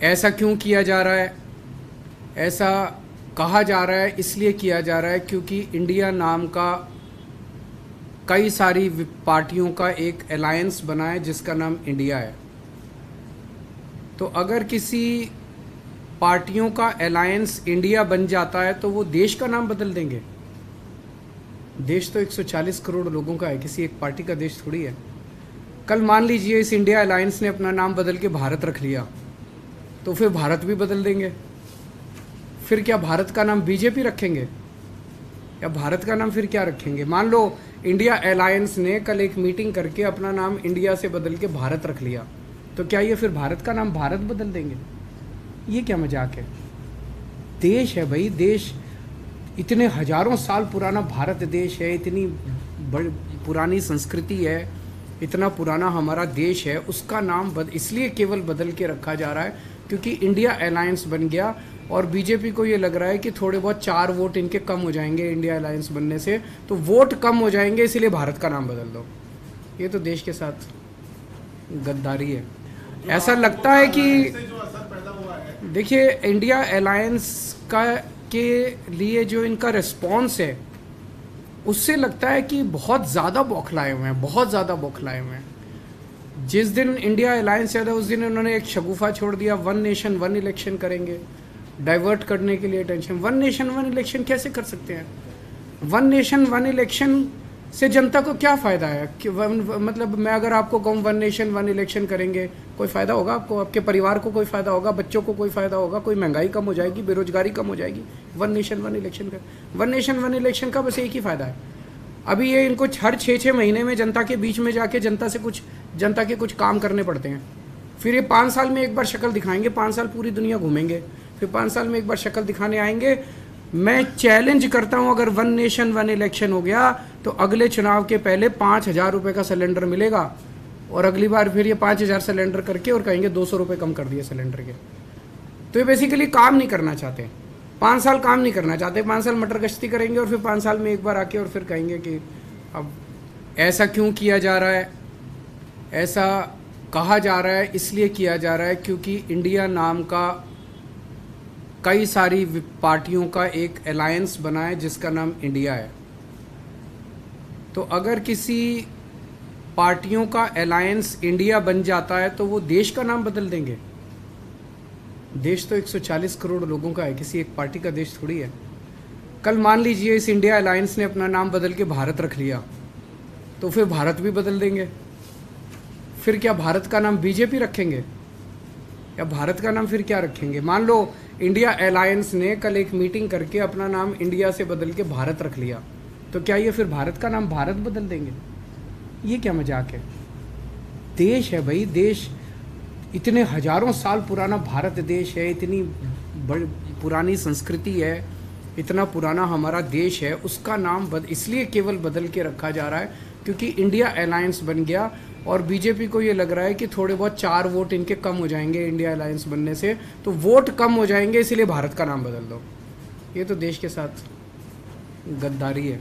ऐसा क्यों किया जा रहा है? ऐसा कहा जा रहा है, इसलिए किया जा रहा है क्योंकि इंडिया नाम का कई सारी पार्टियों का एक अलायंस बना है जिसका नाम इंडिया है। तो अगर किसी पार्टियों का अलायंस इंडिया बन जाता है तो वो देश का नाम बदल देंगे। देश तो 140 करोड़ लोगों का है, किसी एक पार्टी का देश थोड़ी है। कल मान लीजिए इस इंडिया अलायंस ने अपना नाम बदल के भारत रख लिया, तो फिर भारत भी बदल देंगे। फिर क्या भारत का नाम बीजेपी रखेंगे या भारत का नाम फिर क्या रखेंगे? मान लो इंडिया अलायंस ने कल एक मीटिंग करके अपना नाम इंडिया से बदल के भारत रख लिया, तो क्या ये फिर भारत का नाम भारत बदल देंगे? ये क्या मजाक है? देश है भाई, देश इतने हजारों साल पुराना भारत देश है, इतनी बड़ी पुरानी संस्कृति है, इतना पुराना हमारा देश है, उसका नाम इसलिए केवल बदल के रखा जा रहा है क्योंकि इंडिया अलायंस बन गया और बीजेपी को ये लग रहा है कि थोड़े बहुत 4 वोट इनके कम हो जाएंगे इंडिया अलायंस बनने से, तो वोट कम हो जाएंगे इसलिए भारत का नाम बदल दो। ये तो देश के साथ गद्दारी है। ऐसा लगता है कि देखिए इंडिया अलायंस का के लिए जो इनका रिस्पॉन्स है उससे लगता है कि बहुत ज़्यादा बौखलाए हुए हैं, बहुत ज़्यादा बौखलाए हुए हैं। जिस दिन इंडिया अलायंस आया था उस दिन उन्होंने एक शगुफा छोड़ दिया, 1 नेशन 1 इलेक्शन करेंगे, डाइवर्ट करने के लिए टेंशन। 1 नेशन 1 इलेक्शन कैसे कर सकते हैं? 1 नेशन 1 इलेक्शन से जनता को क्या फ़ायदा है कि मतलब मैं अगर आपको कहूँ 1 नेशन 1 इलेक्शन करेंगे, कोई फ़ायदा होगा आपको? आपके परिवार को कोई फ़ायदा होगा? बच्चों को कोई फ़ायदा होगा? कोई महंगाई कम हो जाएगी, बेरोजगारी कम हो जाएगी 1 नेशन 1 इलेक्शन का? 1 नेशन 1 इलेक्शन का बस एक ही फ़ायदा है, अभी ये इनको हर 6-6 महीने में जनता के बीच में जाके जनता के कुछ काम करने पड़ते हैं। फिर ये 5 साल में एक बार शक्ल दिखाएंगे, 5 साल पूरी दुनिया घूमेंगे, फिर 5 साल में एक बार शक्ल दिखाने आएंगे। मैं चैलेंज करता हूं अगर 1 नेशन 1 इलेक्शन हो गया तो अगले चुनाव के पहले 5,000 रुपये का सिलेंडर मिलेगा और अगली बार फिर ये 5,000 सिलेंडर करके और कहेंगे 200 रुपये कम कर दिए सिलेंडर के। तो ये बेसिकली काम नहीं करना चाहते, 5 साल काम नहीं करना चाहते, 5 साल मटर गश्ती करेंगे और फिर 5 साल में एक बार आके और फिर कहेंगे कि अब ऐसा क्यों किया जा रहा है? ऐसा कहा जा रहा है, इसलिए किया जा रहा है क्योंकि इंडिया नाम का कई सारी पार्टियों का एक अलायंस बना है जिसका नाम इंडिया है। तो अगर किसी पार्टियों का अलायंस इंडिया बन जाता है तो वो देश का नाम बदल देंगे। देश तो 140 करोड़ लोगों का है, किसी एक पार्टी का देश थोड़ी है। कल मान लीजिए इस इंडिया अलायंस ने अपना नाम बदल के भारत रख लिया, तो फिर भारत भी बदल देंगे। फिर क्या भारत का नाम बीजेपी रखेंगे या भारत का नाम फिर क्या रखेंगे? मान लो इंडिया अलायंस ने कल एक मीटिंग करके अपना नाम इंडिया से बदल के भारत रख लिया, तो क्या ये फिर भारत का नाम भारत बदल देंगे? ये क्या मजाक है? देश है भाई, देश इतने हजारों साल पुराना भारत देश है, इतनी बड़ी पुरानी संस्कृति है, इतना पुराना हमारा देश है, उसका नाम इसलिए केवल बदल के रखा जा रहा है क्योंकि इंडिया अलायंस बन गया और बीजेपी को ये लग रहा है कि थोड़े बहुत 4 वोट इनके कम हो जाएंगे इंडिया अलायंस बनने से, तो वोट कम हो जाएंगे इसलिए भारत का नाम बदल दो। ये तो देश के साथ गद्दारी है।